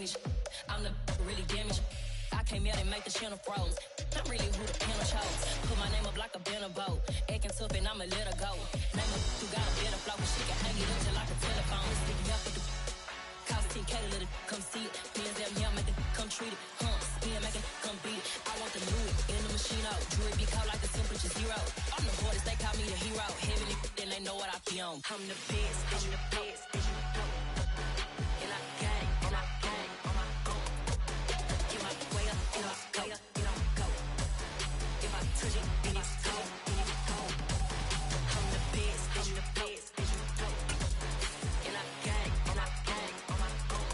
damage. I'm the really damaged. I came out and make the channel froze. I'm really who the panel chose. Put my name up like a banner boat. Acting tough and I'ma let her go. Name her who got a better flow, but she can hang it up just like a telephone. Sticky up with the cost 10K to let it come see it. Hands down here, make it come treat it. Spin, make it come beat it. I want the new in the machine out. Jewelry be caught like the temperature zero. I'm the hardest, they call me the hero. Heaven then they know what I be on. I'm the best, I'm the best, and you know. And I gang on my own. Get my way up, get my way up, get on go. If I touch it, then it's cold, then it's cold. I'm the best, I'm the best, and you know. And I gang on my own.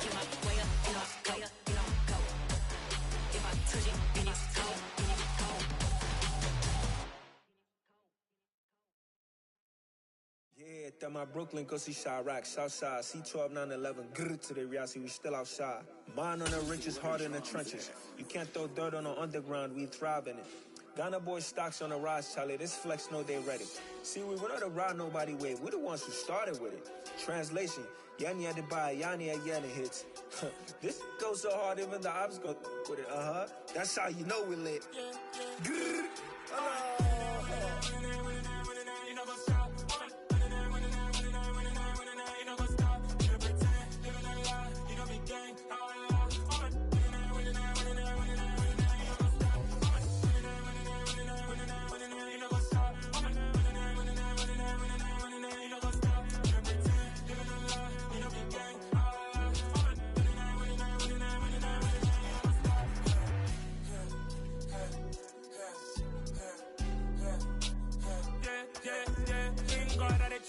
Get my way up, get my way up, get on go. If I touch it, then it's cold, then it's cold. Yeah, that my Brooklyn, go see Chirac, Southside, C12, 911, grrr to the Riasi, we still outside. Mine on the riches, hard in the trenches. You can't throw dirt on the underground, we thrive in it. Ghana boys stocks on the rise, Charlie, this flex know they ready. See, we were not to ride nobody way, we're the ones who started with it. Translation, Yanni had to buy, Yanni had Yanni hits. This goes so hard, even the ops go with it, That's how you know we lit. Grrr,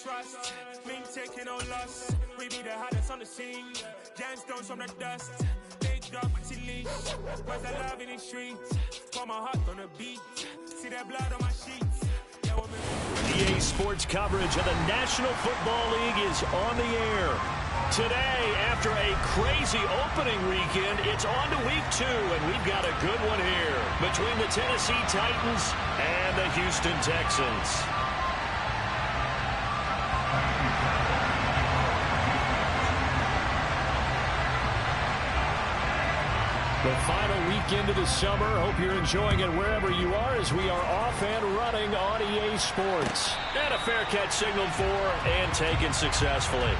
Trust, me taking no loss. We be the hottest on the scene. Gemstones from the dust. Big dog with leash. Where's the love in the streets? Pour my heart on the beat. See that blood on my sheets. EA Sports coverage of the National Football League is on the air. Today, after a crazy opening weekend, it's on to week 2, and we've got a good one here between the Tennessee Titans and the Houston Texans. The final weekend of the summer. Hope you're enjoying it wherever you are as we are off and running on EA Sports. And a fair catch signaled for and taken successfully.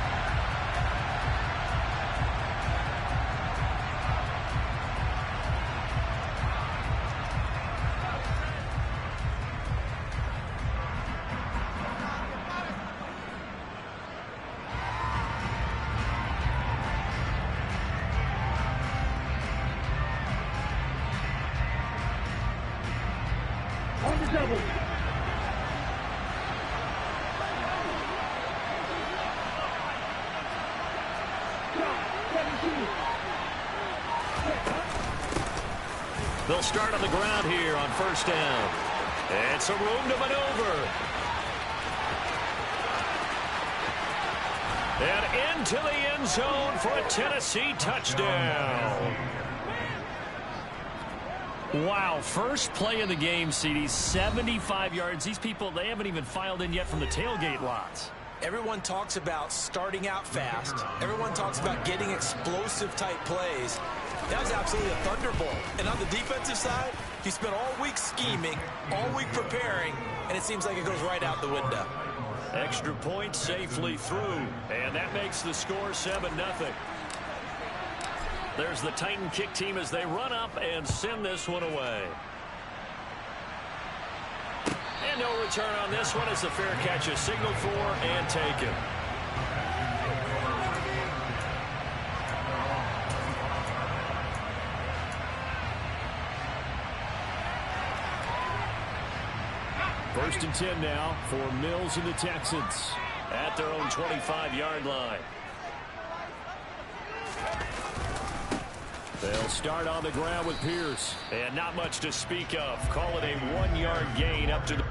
They'll start on the ground here on first down. And some room to maneuver. And into the end zone for a Tennessee touchdown. Wow, first play of the game, CD, 75 yards. These people, they haven't even filed in yet from the tailgate lots. Everyone talks about starting out fast. Everyone talks about getting explosive-type plays. That was absolutely a thunderbolt. And on the defensive side, he spent all week scheming, all week preparing, and it seems like it goes right out the window. Extra point safely through, and that makes the score 7-0. There's the Titan kick team as they run up and send this one away. And no return on this one as the fair catch is signaled for and taken. First and 10 now for Mills and the Texans at their own 25-yard line. They'll start on the ground with Pierce. And not much to speak of. Call it a 1-yard gain up to the...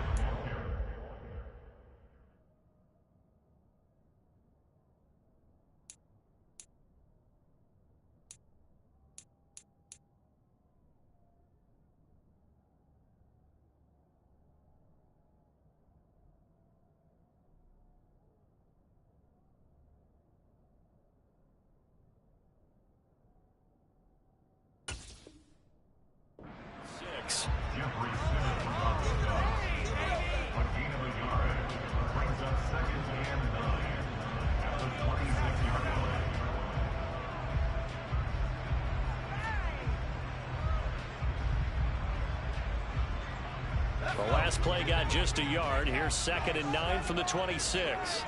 The last play got just a yard. Here's 2nd and 9 from the 26.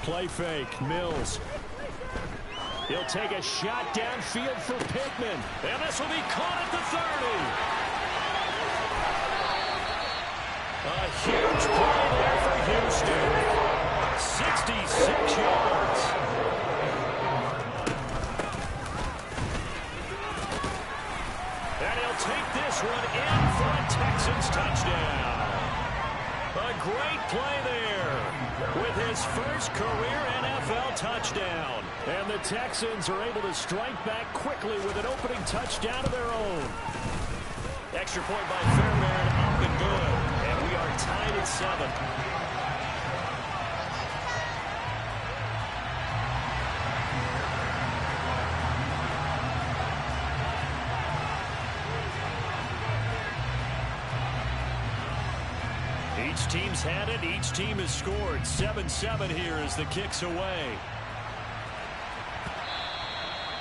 Play fake. Mills. He'll take a shot downfield for Pittman. And this will be caught at the 30. A huge play there for Houston. 66 yards. And he'll take this one in for a Texans touchdown. A great play there with his first career NFL touchdown. And the Texans are able to strike back quickly with an opening touchdown of their own. Extra point by Fairbairn, up and good. And we are tied at 7. Each team's had it. Each team has scored. 7-7 here as the kick's away.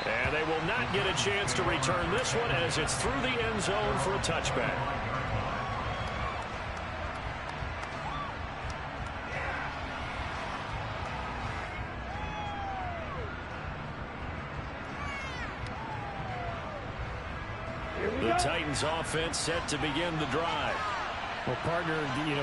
And they will not get a chance to return this one as it's through the end zone for a touchback. The Titans offense set to begin the drive. Well, partner,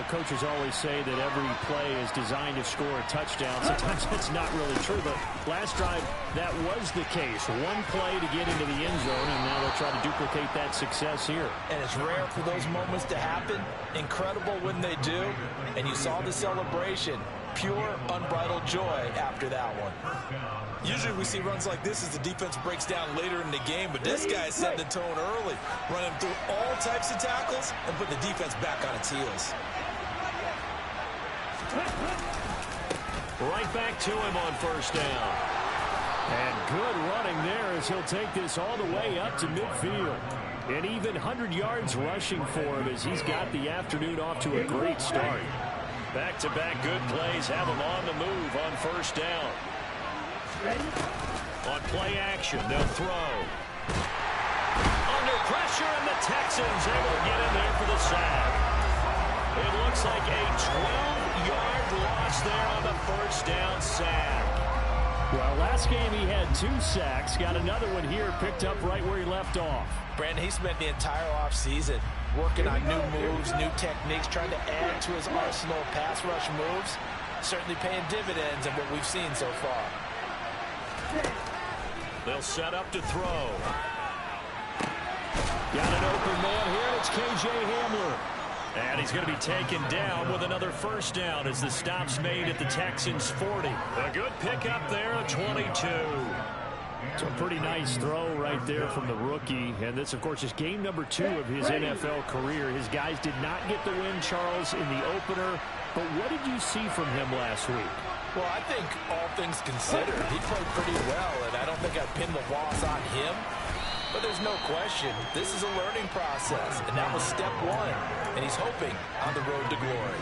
coaches always say that every play is designed to score a touchdown. Sometimes that's not really true, but last drive, that was the case. One play to get into the end zone, and now they'll try to duplicate that success here. And it's rare for those moments to happen. Incredible when they do. And you saw the celebration. Pure, unbridled joy after that one. Usually we see runs like this as the defense breaks down later in the game, but this guy set the tone early, running through all types of tackles and put the defense back on its heels. Right back to him on first down. And good running there as he'll take this all the way up to midfield. And even 100 yards rushing for him as he's got the afternoon off to a great start. Back-to-back good plays have him on the move on first down. On play action, they'll throw. Under pressure, and the Texans able to get in there for the sack. It looks like a 12-yard loss there on the first down sack. Well, last game he had 2 sacks. Got another one here, picked up right where he left off. Brandon, he spent the entire offseason working on new moves, new techniques, trying to add to his arsenal of pass rush moves. Certainly paying dividends in what we've seen so far. They'll set up to throw. Got an open man here, and it's K.J. Hamler. And he's going to be taken down with another first down as the stop's made at the Texans' 40. A good pickup there, a 22. So a pretty nice throw right there from the rookie. And this, of course, is game number 2 of his NFL career. His guys did not get the win, Charles, in the opener. But what did you see from him last week? Well, I think all things considered, he played pretty well, and I don't think I'd pin the loss on him. But there's no question, this is a learning process, and that was step 1, and he's hoping on the road to glory.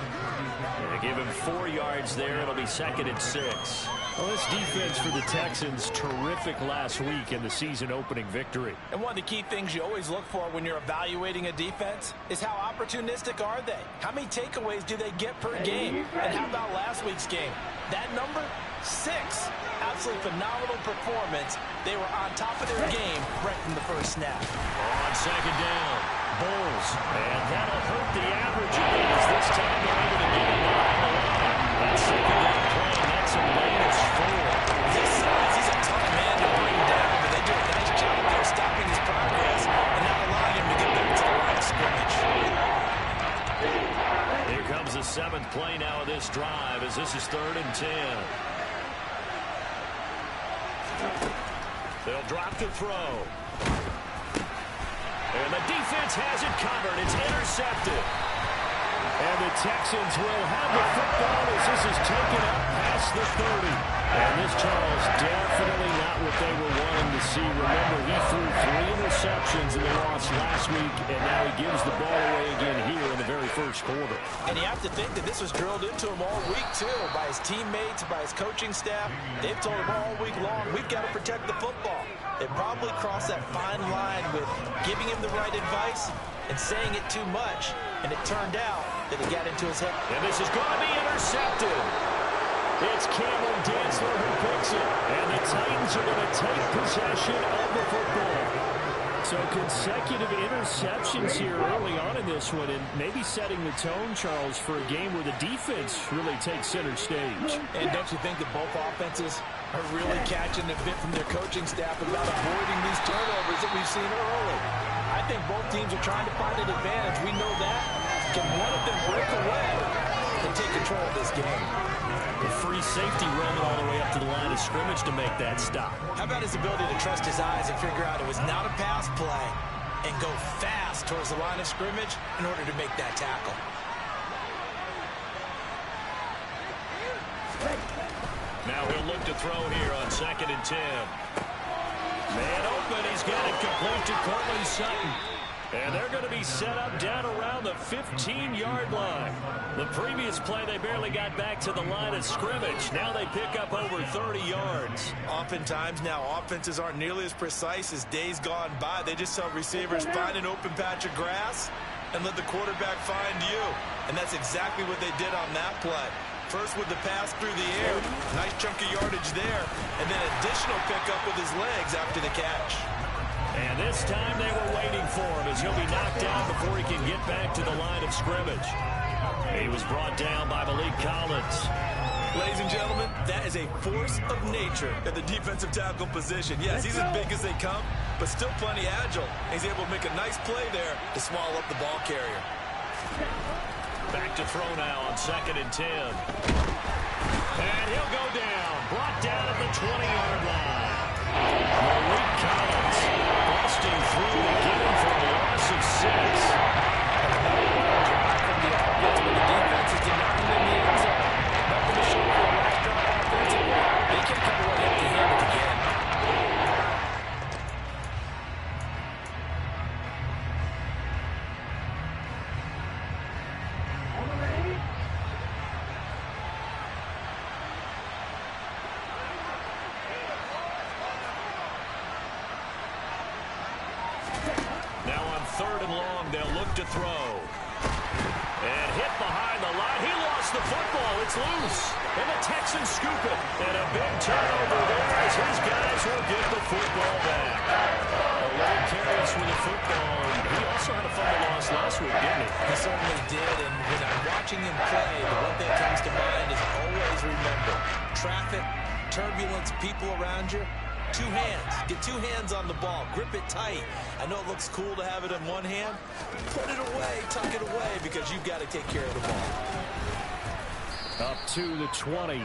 They give him 4 yards there. It'll be 2nd and 6. Well, this defense for the Texans, terrific last week in the season-opening victory. And one of the key things you always look for when you're evaluating a defense is how opportunistic are they? How many takeaways do they get per game? And how about last week's game? That number? 6. Absolutely phenomenal performance. They were on top of their game right from the first snap. On 2nd down, Bulls. And that'll hurt the average of these. This time they're able to get it behind the line. That 2nd down play, that's a latest 4. This size, he's a tough man to bring down, but they do a nice job there stopping his progress and not allowing him to get back to the line of scrimmage. Here comes the 7th play now of this drive as this is 3rd and 10. They'll drop to throw. And the defense has it covered. It's intercepted. And the Texans will have the football as this is taken up past the 30. And this, Charles, definitely not what they were wanting to see. Remember, he threw 3 interceptions in the loss last week, and now he gives the ball away again here in the very first quarter. And you have to think that this was drilled into him all week, too, by his teammates, by his coaching staff. They've told him all week long, we've got to protect the football. They probably crossed that fine line with giving him the right advice and saying it too much, and it turned out that it got into his head. And this is going to be intercepted. It's Cameron Dantzler who picks it, and the Titans are going to take possession of the football. So consecutive interceptions here early on in this one, and maybe setting the tone, Charles, for a game where the defense really takes center stage. And don't you think that both offenses are really catching a bit from their coaching staff about avoiding these turnovers that we've seen early? I think both teams are trying to find an advantage. We know that. Can one of them break away and take control of this game? The free safety running all the way up to the line of scrimmage to make that stop. How about his ability to trust his eyes and figure out it was not a pass play and go fast towards the line of scrimmage in order to make that tackle? Now he'll look to throw here on 2nd and 10. Man open, he's got it complete to Cortland Sutton. And they're going to be set up down around the 15-yard line. The previous play, they barely got back to the line of scrimmage. Now they pick up over 30 yards. Oftentimes now, offenses aren't nearly as precise as days gone by. They just tell receivers, find an open patch of grass and let the quarterback find you. And that's exactly what they did on that play. First with the pass through the air, nice chunk of yardage there, and then additional pickup with his legs after the catch. And this time they were waiting for him as he'll be knocked down before he can get back to the line of scrimmage. He was brought down by Malik Collins. Ladies and gentlemen, that is a force of nature at the defensive tackle position. Yes, he's as big as they come, but still plenty agile. He's able to make a nice play there to swallow up the ball carrier. Back to throw now on 2nd and 10. And he'll go down. Brought down at the 20-yard line. Malik Collins busting through to get him for a loss of 6. The defense is denying them the end zone. Nothing to show for a last drive offensively. They can't come away empty-handed again. Now on 3rd and long, they'll look to throw. And hit behind the line. He lost the football. It's loose. And the Texans scoop it. And a big turnover there as his guys will get the football back. A little careless with the football. And he also had a fumble loss last week, didn't he? He certainly did. And when I'm watching him play, the one thing that comes to mind is always remember, traffic, turbulence, people around you. 2 hands. Get 2 hands on the ball. Grip it tight. I know it looks cool to have it in one hand. Put it away. Tuck it away because you've got to take care of the ball. Up to the 20.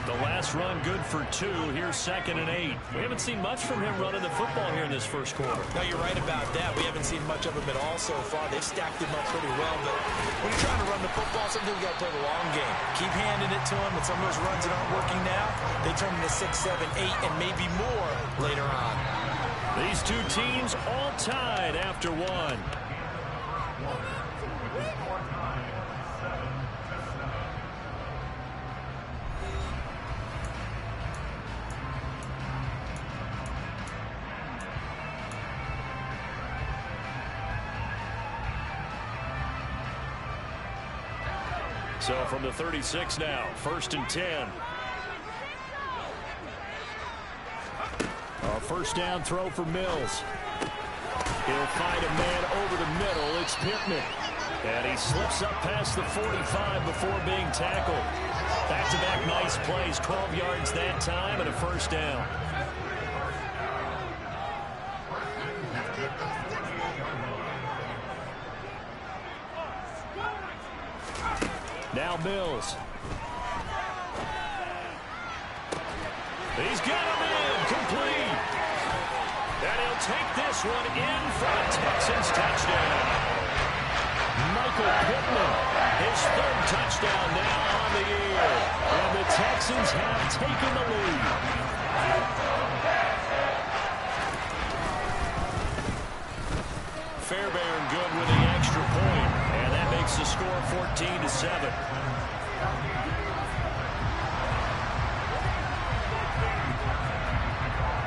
The last run good for 2. Here's 2nd and 8. We haven't seen much from him running the football here in this first quarter. No, you're right about that. We haven't seen much of him at all so far. They've stacked him up pretty well. But when you're trying to run the football, sometimes you got to play the long game. Keep handing it to him. And some of those runs that aren't working now, they turn into 6, 7, 8, and maybe more later on. These two teams all tied after 1. So from the 36 now, 1st and 10. A first down throw for Mills. He'll find a man over the middle. It's Pittman. And he slips up past the 45 before being tackled. Back-to-back nice plays, 12 yards that time and a first down. Now Mills. He's got him in, complete. And he'll take this one in for a Texans touchdown. Michael Pittman, his 3rd touchdown now on the year. And the Texans have taken the lead. Fairbairn good with the extra point, and that makes the score 14-7.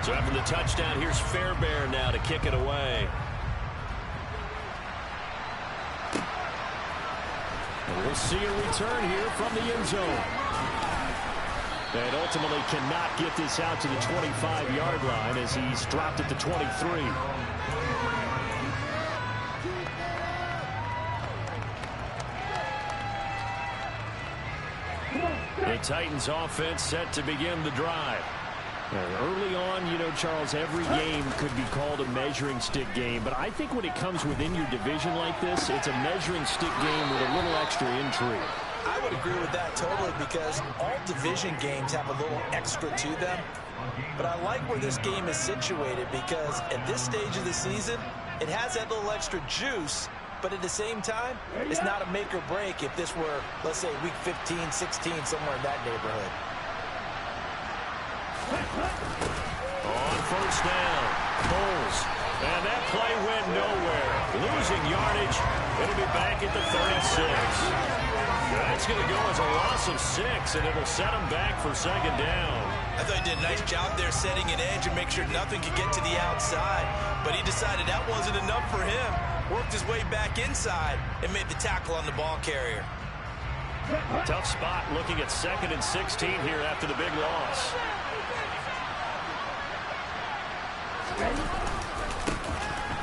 So after the touchdown, here's Fairbairn now to kick it away. And we'll see a return here from the end zone. And ultimately cannot get this out to the 25-yard line as he's dropped at the 23. The Titans offense set to begin the drive. And early on, you know, Charles, every game could be called a measuring stick game. But I think when it comes within your division like this, it's a measuring stick game with a little extra intrigue. I would agree with that totally because all division games have a little extra to them. But I like where this game is situated because at this stage of the season, it has that little extra juice. But at the same time, it's not a make or break if this were, let's say, week 15, 16, somewhere in that neighborhood. On first down, Bulls. And that play went nowhere. Losing yardage. It'll be back at the 36. That's going to go as a loss of 6, and it'll set them back for second down. I thought he did a nice job there setting an edge and make sure nothing could get to the outside. But he decided that wasn't enough for him. Worked his way back inside and made the tackle on the ball carrier. Tough spot looking at 2nd and 16 here after the big loss.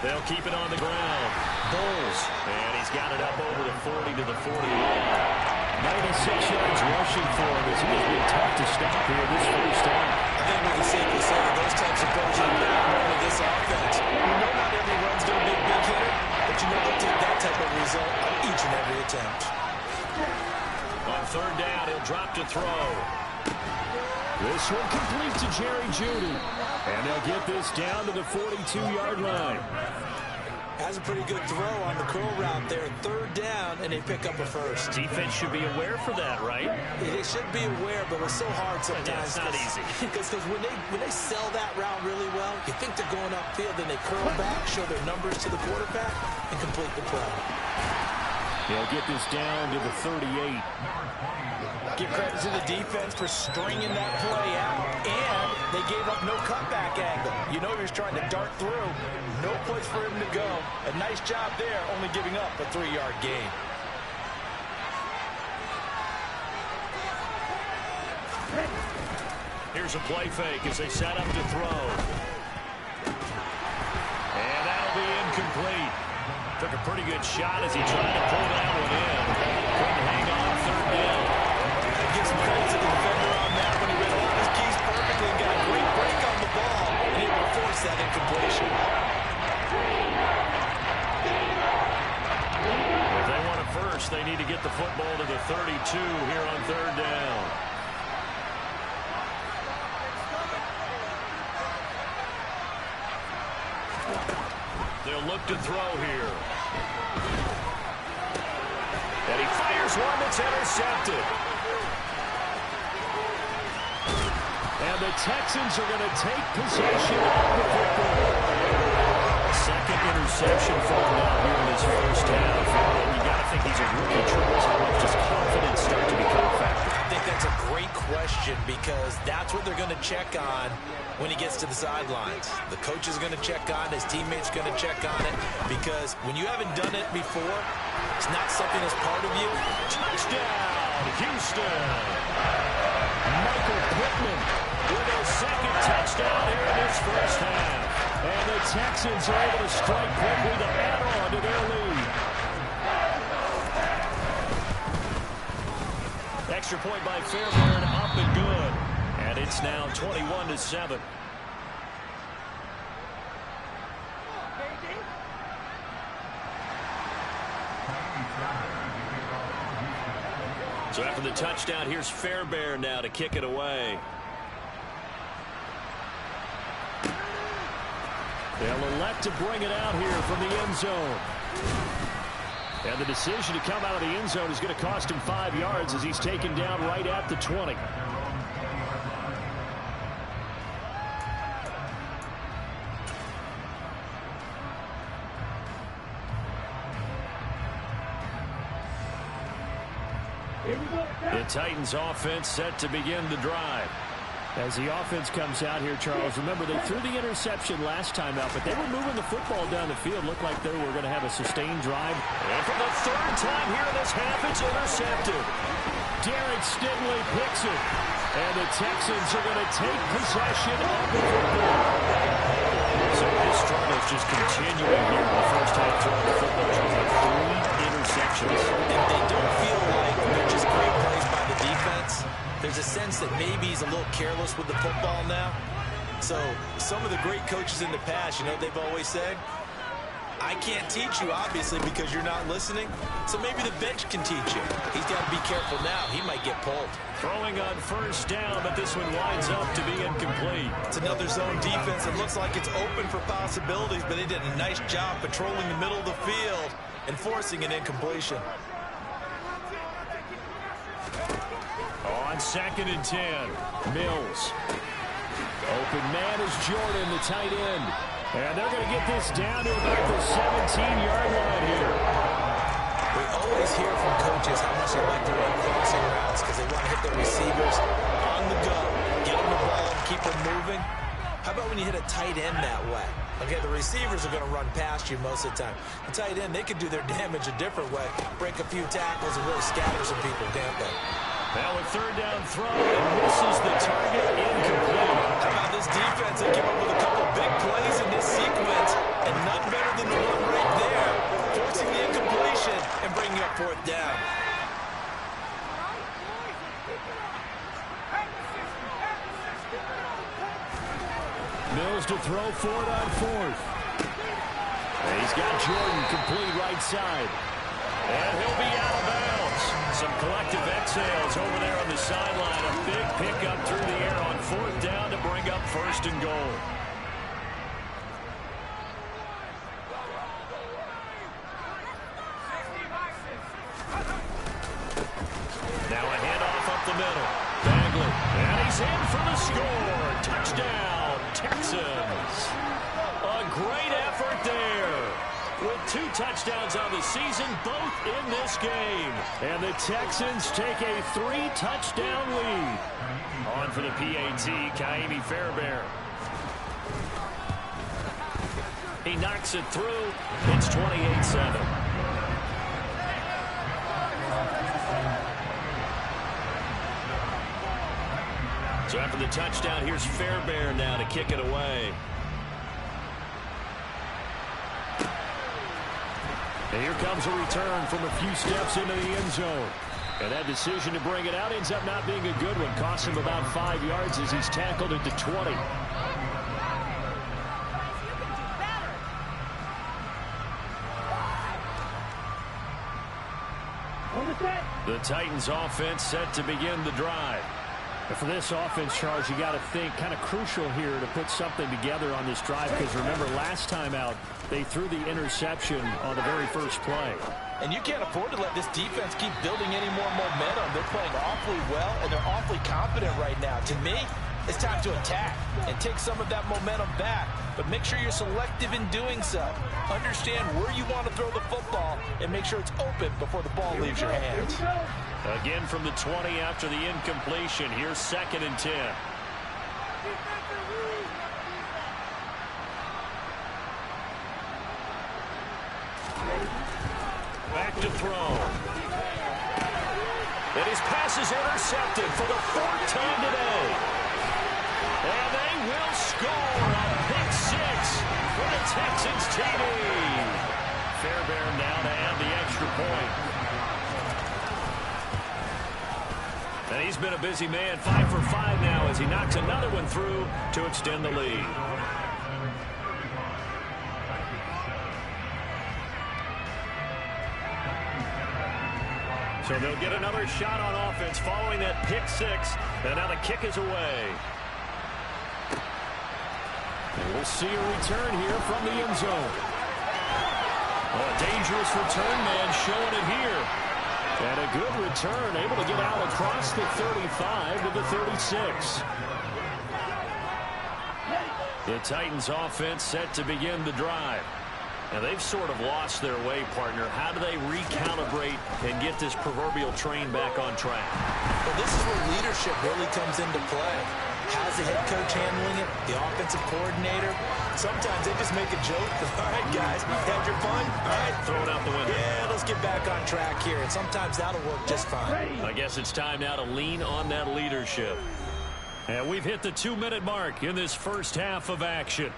They'll keep it on the ground. Bulls. And he's got it up over the 40 to the 41. 96 yards rushing for him as he has been tough to stop here this first half. I think we can safely say that those types of throws are the backbone of this offense. You know not every run's going to be a big hitter, but you know they'll take that type of result on each and every attempt. On third down, he'll drop to throw. This one complete to Jerry Jeudy. And they'll get this down to the 42-yard line. Has a pretty good throw on the curl route there. Third down, and they pick up a first. Defense should be aware for that, right? They should be aware, but it's so hard sometimes. Yeah, it's not easy. Because when they sell that route really well, you think they're going upfield, then they curl back, show their numbers to the quarterback, and complete the play. They'll get this down to the 38. Give credit to the defense for stringing that play out, and they gave up no cutback angle. You know he was trying to dart through. No place for him to go. A nice job there, only giving up a 3-yard gain. Here's a play fake as they set up to throw. And that'll be incomplete. Took a pretty good shot as he tried to pull that one in. Couldn't hang on third down. Give some credit to the defender on that when he read all his keys perfectly and got a great break on the ball and able to force that incompletion. If they want it first, they need to get the football to the 32 here on third down. They'll look to throw here. And he fires one that's intercepted. And the Texans are going to take possession of the football. Second interception for him now here in his first half. And you got to think he's a rookie, Charles. How much does confidence start to become a factor? I think that's a great question because that's what they're going to check on when he gets to the sidelines. The coach is going to check on it. His teammates are going to check on it because when you haven't done it before, it's not something that's part of you. Touchdown, Houston. Michael Pittman with his second touchdown here in this first half. And the Texans are able to strike quickly to add on to their lead. Extra point by Fairbairn, up and good. And it's now 21-7. So after the touchdown, here's Fairbairn now to kick it away. They'll elect to bring it out here from the end zone. And the decision to come out of the end zone is going to cost him 5 yards as he's taken down right at the 20. The Titans offense set to begin the drive. As the offense comes out here, Charles, remember they threw the interception last time out, but they were moving the football down the field. Looked like they were going to have a sustained drive. And for the third time here in this half, it's intercepted. Derek Stingley picks it. And the Texans are going to take possession of the football. So his struggles just continuing here in the first half throwing the football. Three interceptions. And they don't feel like they're just great plays by the defense. There's a sense that maybe he's a little careless with the football now. So some of the great coaches in the past, you know, they've always said, I can't teach you, obviously, because you're not listening. So maybe the bench can teach you. He's got to be careful now. He might get pulled. Throwing on first down, but this one winds up to be incomplete. It's another zone defense. It looks like it's open for possibilities, but they did a nice job patrolling the middle of the field and forcing an incompletion. On 2nd and 10, Mills. Open man is Jordan, the tight end. And they're going to get this down to about the 17-yard line here. We always hear from coaches how much they like to run crossing routes because they want to hit their receivers on the go, get them the ball, keep them moving. How about when you hit a tight end that way? Okay, the receivers are going to run past you most of the time. The tight end, they could do their damage a different way, break a few tackles and really scatter some people, can't they? Now a third down throw and misses the target, incomplete. How about this defense? They came up with a couple big plays in this sequence, and none better than the one right there, forcing the incompletion and bringing up fourth down. Mills to throw for it on fourth. And he's got Jordan complete right side. And he'll be out of bounds. Some collective exhales over there on the sideline. A big pickup through the air on fourth down to bring up first and goal. Now a handoff up the middle. Bagley. And he's in for the score. Touchdown, Texans. A great effort there. With 2 touchdowns on the season, both in this game. And the Texans take a 3-touchdown lead. On for the PAT, Kaimi Fairbairn. He knocks it through. It's 28-7. So after the touchdown, here's Fairbairn now to kick it away. And here comes a return from a few steps into the end zone. And that decision to bring it out ends up not being a good one. Costs him about 5 yards as he's tackled at the 20. The Titans offense set to begin the drive. And for this offense, Charles, you got to think kind of crucial here to put something together on this drive because remember last time out they threw the interception on the very first play. And you can't afford to let this defense keep building any more momentum. They're playing awfully well and they're awfully confident right now. To me, it's time to attack and take some of that momentum back. But make sure you're selective in doing so. Understand where you want to throw the football and make sure it's open before the ball leaves your hands. Again from the 20 after the incompletion. Here's 2nd and 10. Back to throw. And his pass is intercepted for the 4th time today. And they will score on pick 6 for the Texans TD. Fairbairn now to add the extra point. And he's been a busy man, 5 for 5 now as he knocks another one through to extend the lead. So they'll get another shot on offense following that pick 6. And now the kick is away. And we'll see a return here from the end zone. Oh, a dangerous return man showing it here. And a good return, able to get out across the 35 to the 36. The Titans offense set to begin the drive. Now they've sort of lost their way, partner. How do they recalibrate and get this proverbial train back on track? Well, this is where leadership really comes into play. How's the head coach handling it? The offensive coordinator? Sometimes they just make a joke. All right, guys, had your fun? All right, throw it out the window. Yeah, let's get back on track here. And sometimes that'll work just fine. I guess it's time now to lean on that leadership. And we've hit the 2-minute mark in this first half of action.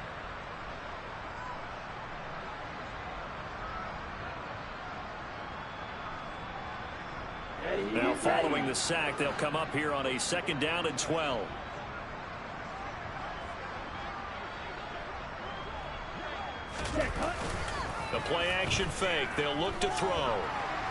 Now following the sack, they'll come up here on a 2nd down and 12. The play action fake. They'll look to throw.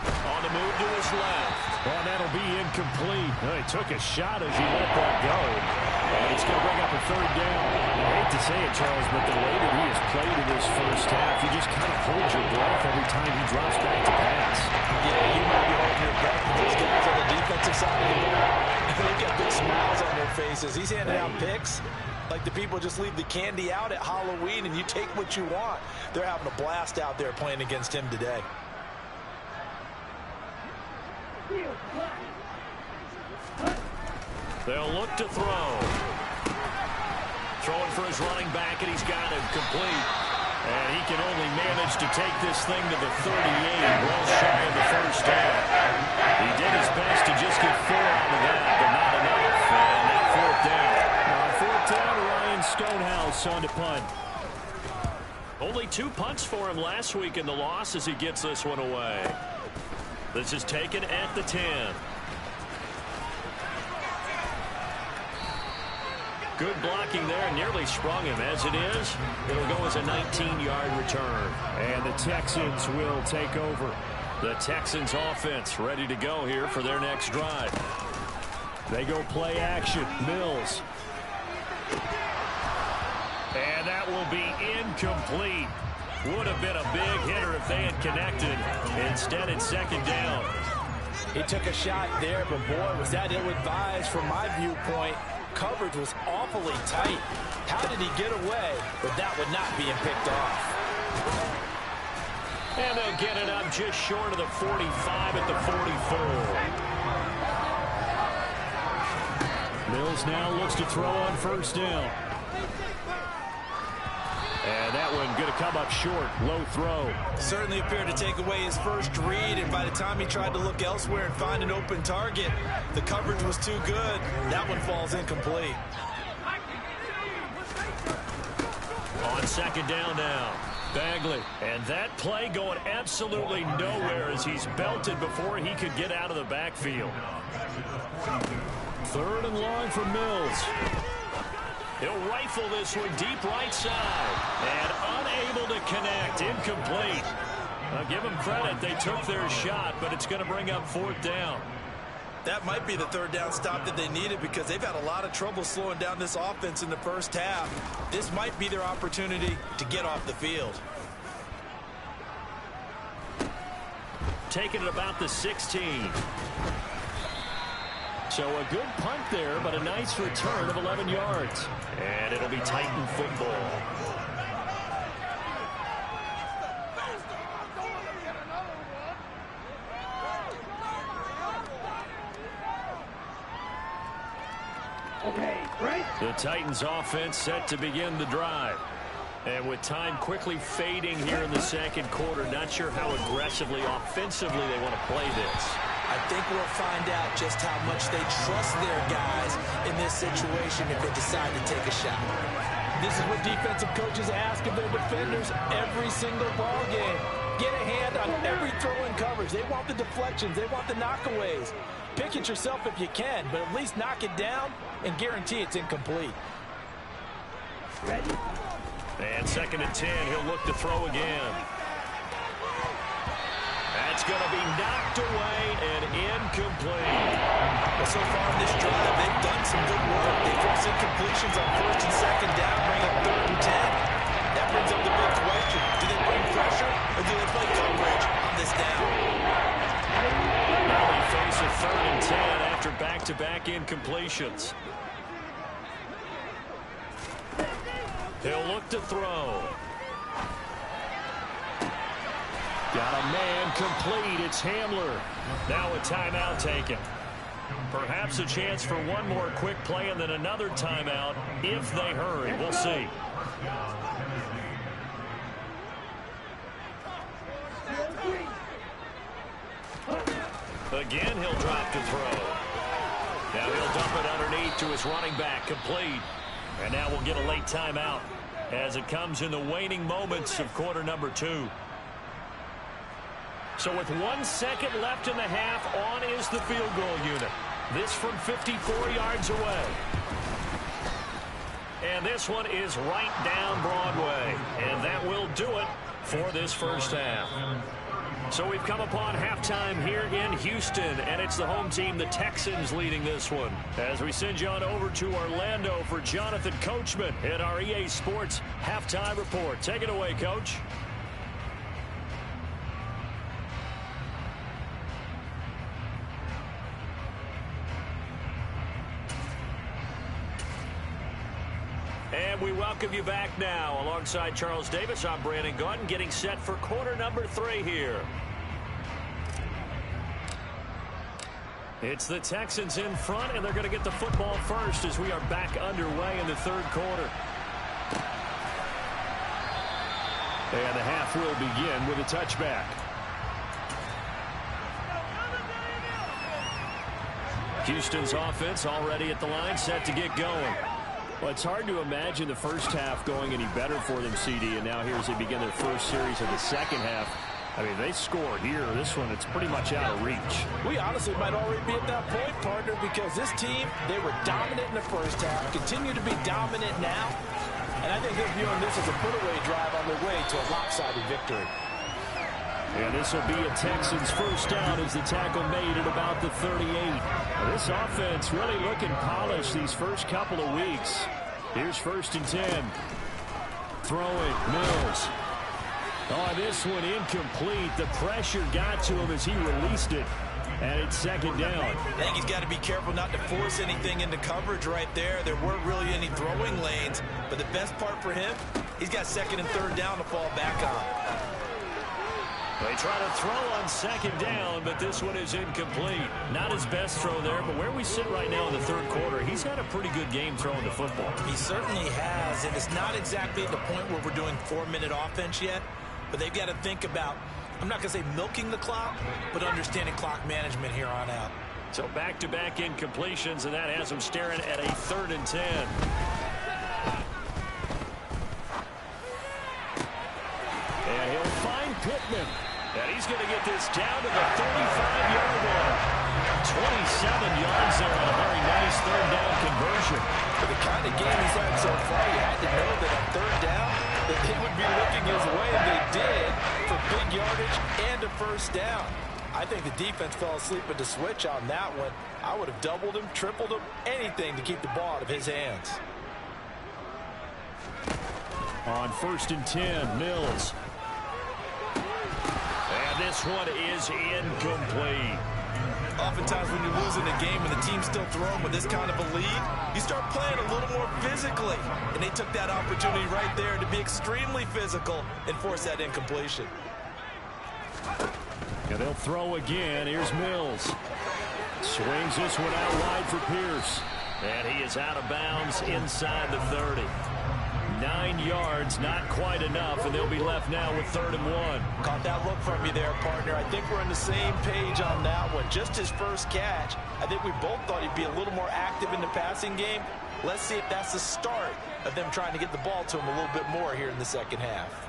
On the move to his left. Oh, that'll be incomplete. He took a shot as he let that go. And it's going to bring up a 3rd down. I hate to say it, Charles, but the way that he has played in this first half, you just kind of hold your breath every time he drops back to pass. Yeah, you might be holding your breath. Those guys on the defensive side of the ball, they've got big smiles on their faces. He's handing out picks like the people just leave the candy out at Halloween and you take what you want. They're having a blast out there playing against him today. They'll look to throw. Throwing for his running back, and he's got him complete. And he can only manage to take this thing to the 38, well shy of the first down. He did his best to just get 4 out of that, but not enough. And that 4th down. Now 4th down, Ryan Stonehouse on to punt. Only 2 punts for him last week in the loss as he gets this one away. This is taken at the 10. Good blocking there, nearly sprung him. As it is, it'll go as a 19-yard return. And the Texans will take over. The Texans offense ready to go here for their next drive. They go play action. Mills. And that will be incomplete. Would have been a big hitter if they had connected. Instead, it's 2nd down. He took a shot there, but boy, was that ill-advised from my viewpoint. Coverage was awfully tight. How did he get away? But that would not being picked off. And they'll get it up just short of the 45 at the 44. Mills now looks to throw on 1st down. And that one going to come up short. Low throw. Certainly appeared to take away his first read, and by the time he tried to look elsewhere and find an open target, the coverage was too good. That one falls incomplete. On 2nd down now. Bagley. And that play going absolutely nowhere as he's belted before he could get out of the backfield. 3rd and long for Mills. He'll rifle this one deep right side. And unable to connect. Incomplete. I'll give them credit. They took their shot, but it's going to bring up 4th down. That might be the 3rd down stop that they needed because they've had a lot of trouble slowing down this offense in the first half. This might be their opportunity to get off the field. Taking it about the 16. So a good punt there, but a nice return of 11 yards. And it'll be Titan football. The Titans offense set to begin the drive. And with time quickly fading here in the 2nd quarter, not sure how aggressively, offensively they want to play this. I think we'll find out just how much they trust their guys in this situation if they decide to take a shot. This is what defensive coaches ask of their defenders every single ball game. Get a hand on every throw in coverage. They want the deflections. They want the knockaways. Pick it yourself if you can, but at least knock it down and guarantee it's incomplete. And 2nd and 10, he'll look to throw again. That's going to be knocked away and incomplete. Well, so far in this drive, they've done some good work. They forced incompletions on 1st and 2nd down, bring up 3rd and 10. That brings up the big question. Do they bring pressure or do they play coverage? down. Now they face a 3rd and 10 after back-to-back incompletions. He'll look to throw. Got a man complete. It's Hamler. Now a timeout taken. Perhaps a chance for one more quick play and then another timeout if they hurry. We'll see. Again, he'll drop to throw. Now he'll dump it underneath to his running back, complete. And now we'll get a late timeout as it comes in the waning moments of quarter number 2. So with 1 second left in the half, on is the field goal unit. This from 54 yards away. And this one is right down Broadway. And that will do it for this first half. So we've come upon halftime here in Houston, and it's the home team, the Texans, leading this one. As we send you on over to Orlando for Jonathan Coachman at our EA Sports Halftime Report. Take it away, Coach. And we welcome you back now. Alongside Charles Davis, I'm Brandon Gaudin, getting set for quarter number 3 here. It's the Texans in front, and they're going to get the football first as we are back underway in the 3rd quarter. And the half will begin with a touchback. Houston's offense already at the line, set to get going. Well, it's hard to imagine the first half going any better for them, CD, and now here as they begin their first series of the second half. I mean, they scored here. This one, it's pretty much out of reach. We honestly might already be at that point, partner, because this team, they were dominant in the first half, continue to be dominant now, and I think they're viewing this as a put-away drive on their way to a lopsided victory. And this will be a Texans first down as the tackle made at about the 38. Now, this offense really looking polished these first couple of weeks. Here's 1st and 10. Throwing, Mills. Oh, this one incomplete. The pressure got to him as he released it. And it's 2nd down. I think he's got to be careful not to force anything into coverage right there. There weren't really any throwing lanes. But the best part for him, he's got 2nd and 3rd down to fall back on. They try to throw on 2nd down, but this one is incomplete. Not his best throw there, but where we sit right now in the 3rd quarter, he's had a pretty good game throwing the football. He certainly has, and it's not exactly at the point where we're doing 4-minute offense yet, but they've got to think about, I'm not going to say milking the clock, but understanding clock management here on out. So back-to-back incompletions, and that has them staring at a 3rd and 10. And he'll find Pittman. And he's going to get this down to the 35-yard line. 27 yards there on a very nice 3rd down conversion. For the kind of game he's had so far, you had to know that on 3rd down, that they would be looking his way, and they did, for big yardage and a 1st down. I think the defense fell asleep at the switch on that one. I would have doubled him, tripled him, anything to keep the ball out of his hands. On 1st and 10, Mills. And this one is incomplete. Oftentimes when you're losing a game and the team's still throwing with this kind of a lead, you start playing a little more physically. And they took that opportunity right there to be extremely physical and force that incompletion. And they'll throw again. Here's Mills. Swings this one out wide for Pierce. And he is out of bounds inside the 30. 9 yards, not quite enough, and they'll be left now with 3rd and 1. Caught that look from you there, partner. I think we're on the same page on that one. Just his first catch. I think we both thought he'd be a little more active in the passing game. Let's see if that's the start of them trying to get the ball to him a little bit more here in the second half.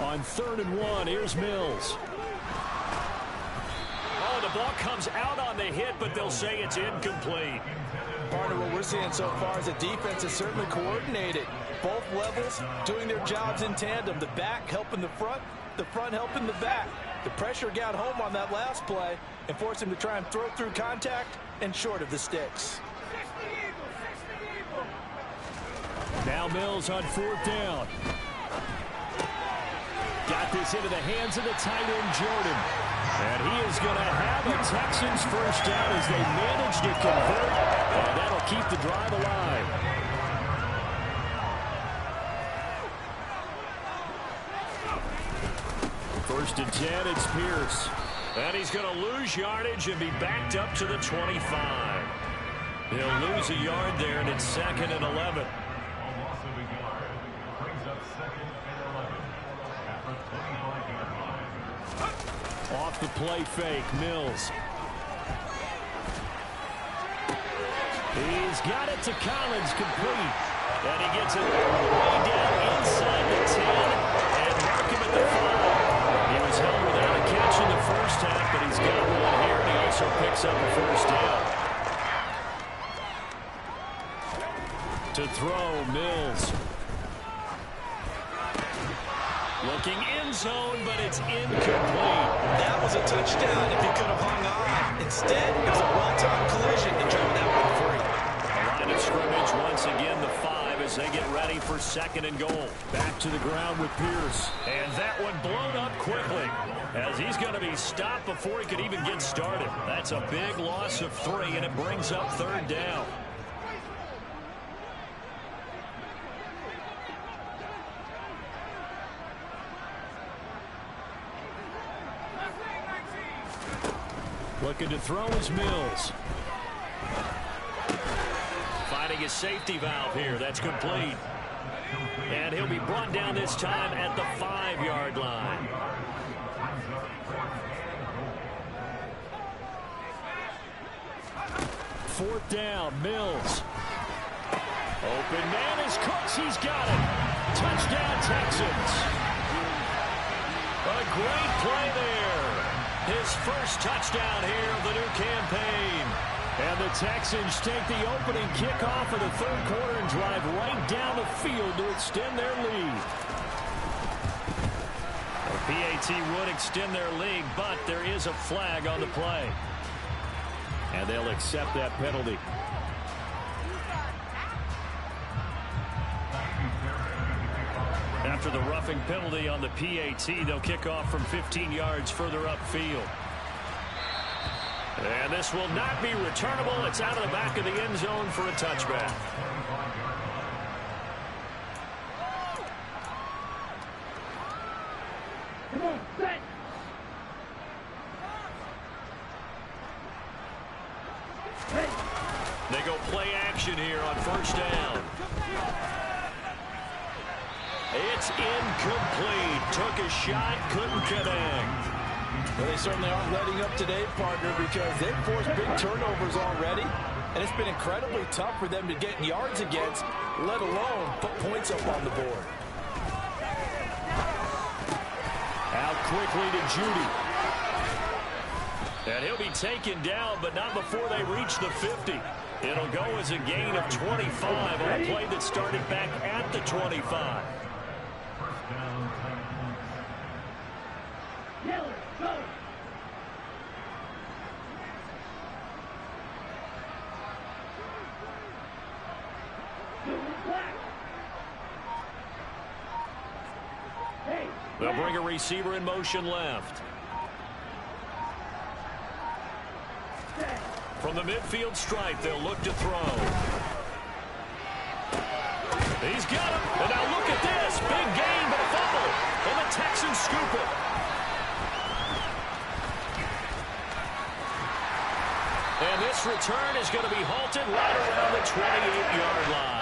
On 3rd and 1, here's Mills. Oh, the ball comes out on the hit, but they'll say it's incomplete. Partner, what we're seeing so far is the defense is certainly coordinated. Both levels doing their jobs in tandem. The back helping the front helping the back. The pressure got home on that last play and forced him to try and throw through contact, and short of the sticks. Now Mills on 4th down. Got this into the hands of the tight end, Jordan. And he is going to have a Texans first down as they manage to convert. And that'll keep the drive alive. First and 10, it's Pierce. And he's going to lose yardage and be backed up to the 25. He'll lose a yard there, and it's 2nd and 11. Off the play fake, Mills. He's got it to Collins, complete. And he gets it way down inside the 10 and mark him at the 5. He was held without a catch in the first half, but he's got one here, and he also picks up a first down. To throw, Mills. Looking end zone, but it's incomplete. That was a touchdown if he could have hung on. Instead, it was a well-timed collision to drive that one free. A line of scrimmage once again, the 5 as they get ready for 2nd and goal. Back to the ground with Pierce. And that one blown up quickly as he's going to be stopped before he could even get started. That's a big loss of 3, and it brings up 3rd down. Looking to throw is Mills. Finding his safety valve here. That's complete. And he'll be brought down this time at the 5-yard line. Fourth down, Mills. Open man is Cooks. He's got it. Touchdown, Texans. A great play there. His first touchdown here of the new campaign. And the Texans take the opening kickoff of the 3rd quarter and drive right down the field to extend their lead. The PAT would extend their lead, but there is a flag on the play. And they'll accept that penalty. After the roughing penalty on the PAT, they'll kick off from 15 yards further upfield. And this will not be returnable. It's out of the back of the end zone for a touchback. Come on, set. They go play action here on 1st down. It's incomplete. Took a shot, couldn't connect. Well, they certainly aren't letting up today, partner, because they've forced big turnovers already, and it's been incredibly tough for them to get yards against, let alone put points up on the board. Out quickly to Judy. And he'll be taken down, but not before they reach the 50. It'll go as a gain of 25 on a play that started back at the 25. They'll bring a receiver in motion left. From the midfield stripe, they'll look to throw. He's got him. And now look at this. Big gain, but a fumble. And the Texans scoop it. And this return is going to be halted right around the 28-yard line.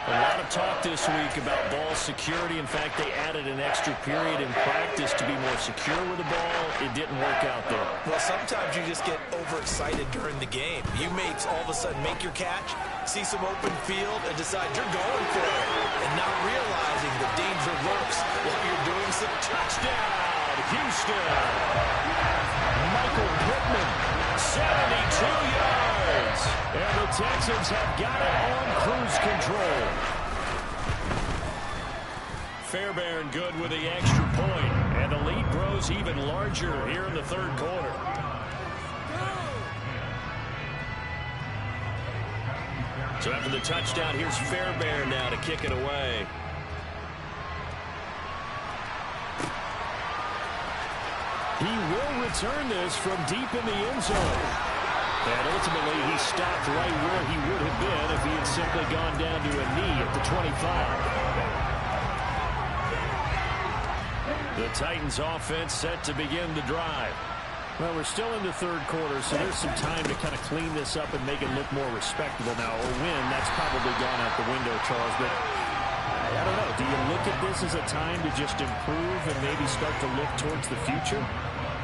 A lot of talk this week about ball security. In fact, they added an extra period in practice to be more secure with the ball. It didn't work out there. Well, sometimes you just get overexcited during the game. You may all of a sudden make your catch, see some open field, and decide you're going for it, and not realizing the danger lurks while you're doing some touchdown. Houston. Michael Pittman. 72 yards. And the Texans have got it on cruise control. Fairbairn good with the extra point. And the lead grows even larger here in the 3rd quarter. So after the touchdown, here's Fairbairn now to kick it away. He will return this from deep in the end zone. And ultimately, he stopped right where he would have been if he had simply gone down to a knee at the 25. The Titans offense set to begin the drive. Well, we're still in the third quarter, so there's some time to kind of clean this up and make it look more respectable now. A win, that's probably gone out the window, Charles, but I don't know. Do you look at this as a time to just improve and maybe start to look towards the future?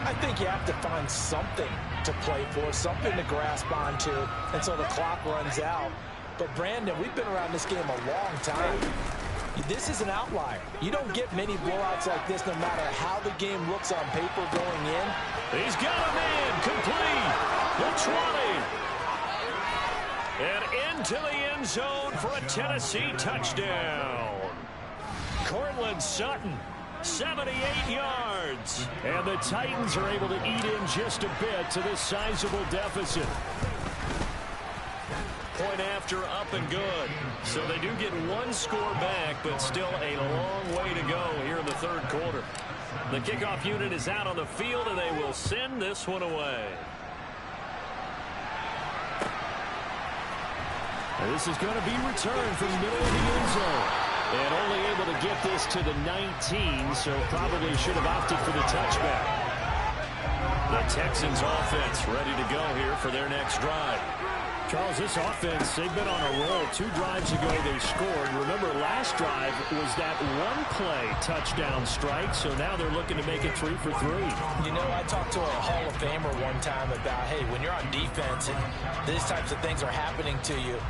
I think you have to find something to play for, something to grasp onto until the clock runs out. But, Brandon, we've been around this game a long time. This is an outlier. You don't get many blowouts like this no matter how the game looks on paper going in. He's got a man complete. The 20. And into the end zone for a Tennessee touchdown. Cortland Sutton, 78 yards. And the Titans are able to eat in just a bit to this sizable deficit. Point after, up and good. So they do get one score back, but still a long way to go here in the third quarter. The kickoff unit is out on the field, and they will send this one away. And this is going to be returned from the middle of the end zone. And only able to get this to the 19, so probably should have opted for the touchback. The Texans offense ready to go here for their next drive. Charles, this offense, they've been on a roll. 2 drives ago they scored. Remember, last drive was that one-play touchdown strike, so now they're looking to make it 3 for 3. You know, I talked to a Hall of Famer one time about, hey, when you're on defense and these types of things are happening to you,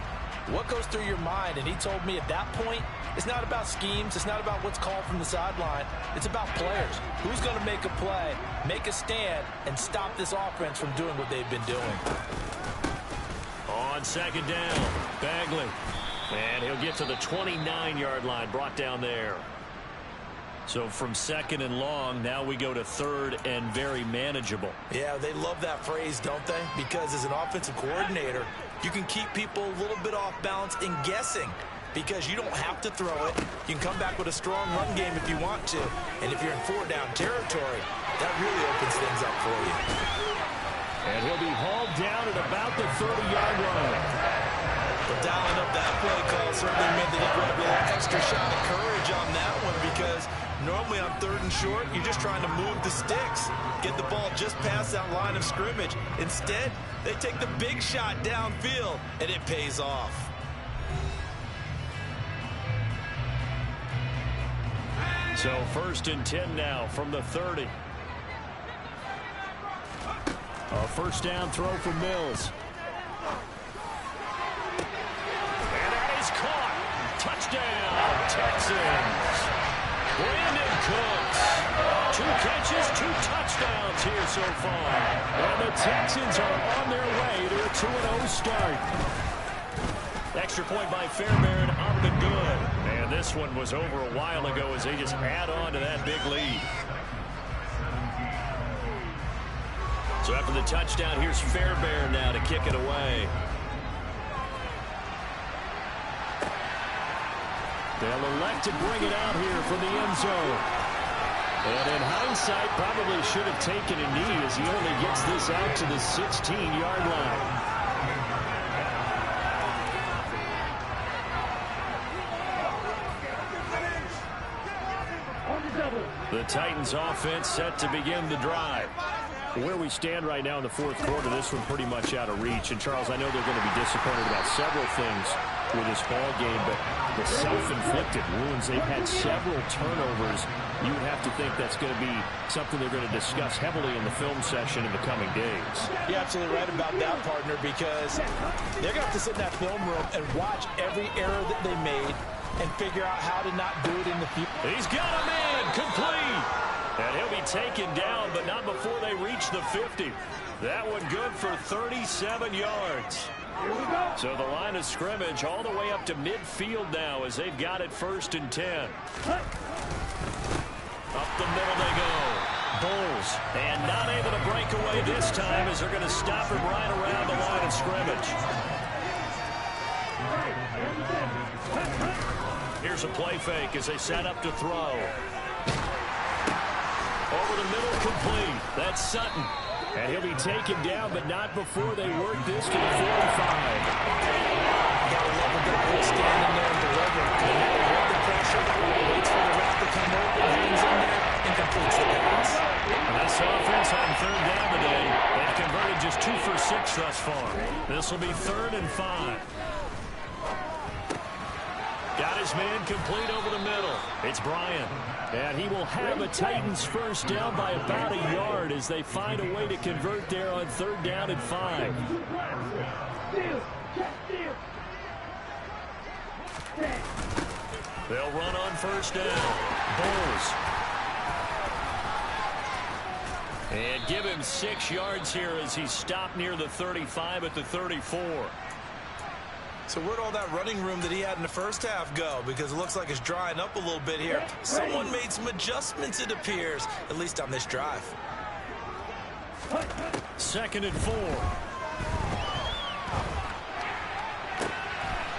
what goes through your mind? And he told me at that point, it's not about schemes. It's not about what's called from the sideline. It's about players. Who's going to make a play, make a stand, and stop this offense from doing what they've been doing. On second down, Bagley. And he'll get to the 29-yard line, brought down there. So from second and long, now we go to third and very manageable. Yeah, they love that phrase, don't they? Because as an offensive coordinator, you can keep people a little bit off balance and guessing because you don't have to throw it. You can come back with a strong run game if you want to. And if you're in 4-down territory, that really opens things up for you. And he'll be hauled down at about the 30-yard line. But dialing up that play call certainly meant that he grabbed a little extra shot of courage on that one because normally on 3rd and short, you're just trying to move the sticks, get the ball just past that line of scrimmage. Instead, they take the big shot downfield, and it pays off. So 1st and 10 now from the 30. A first down throw for Mills. And that is caught. Touchdown, Texans. Brandon Cooks. 2 catches, 2 touchdowns here so far. And the Texans are on their way to a 2-0 start. Extra point by Fairbairn, up and good. And this one was over a while ago as they just add on to that big lead. So after the touchdown, here's Fairbairn now to kick it away. They'll elect to bring it out here from the end zone. And in hindsight, probably should have taken a knee as he only gets this out to the 16-yard line. The Titans offense set to begin the drive. Where we stand right now in the fourth quarter, this one pretty much out of reach. And, Charles, I know they're going to be disappointed about several things with this ball game, but the self-inflicted wounds, they've had several turnovers. You would have to think that's going to be something they're going to discuss heavily in the film session in the coming days. You're absolutely right about that, partner, because they're going to have to sit in that film room and watch every error that they made and figure out how to not do it in the future. He's got a man complete. And he'll be taken down, but not before they reach the 50. That one good for 37 yards. So the line of scrimmage all the way up to midfield now as they've got it 1st and 10. Up the middle they go. Bulls. And not able to break away this time as they're going to stop him right around the line of scrimmage. Here's a play fake as they set up to throw. Over the middle, complete. That's Sutton. And he'll be taken down, but not before they work this to the 45. Gotta love a good play standing there and delivering. No matter what the pressure, waits for the route to come over, hangs in there, and completes the pass. And this offense on third down today, they've converted just 2 for 6 thus far. This will be 3rd and 5. Got his man complete over the middle. It's Bryant. And he will have a Titans first down by about a yard as they find a way to convert there on 3rd down and 5. They'll run on first down. Bulls. And give him 6 yards here as he's stopped near the 35 at the 34. So where'd all that running room that he had in the first half go? Because it looks like it's drying up a little bit here. Someone made some adjustments, it appears, at least on this drive. 2nd and 4.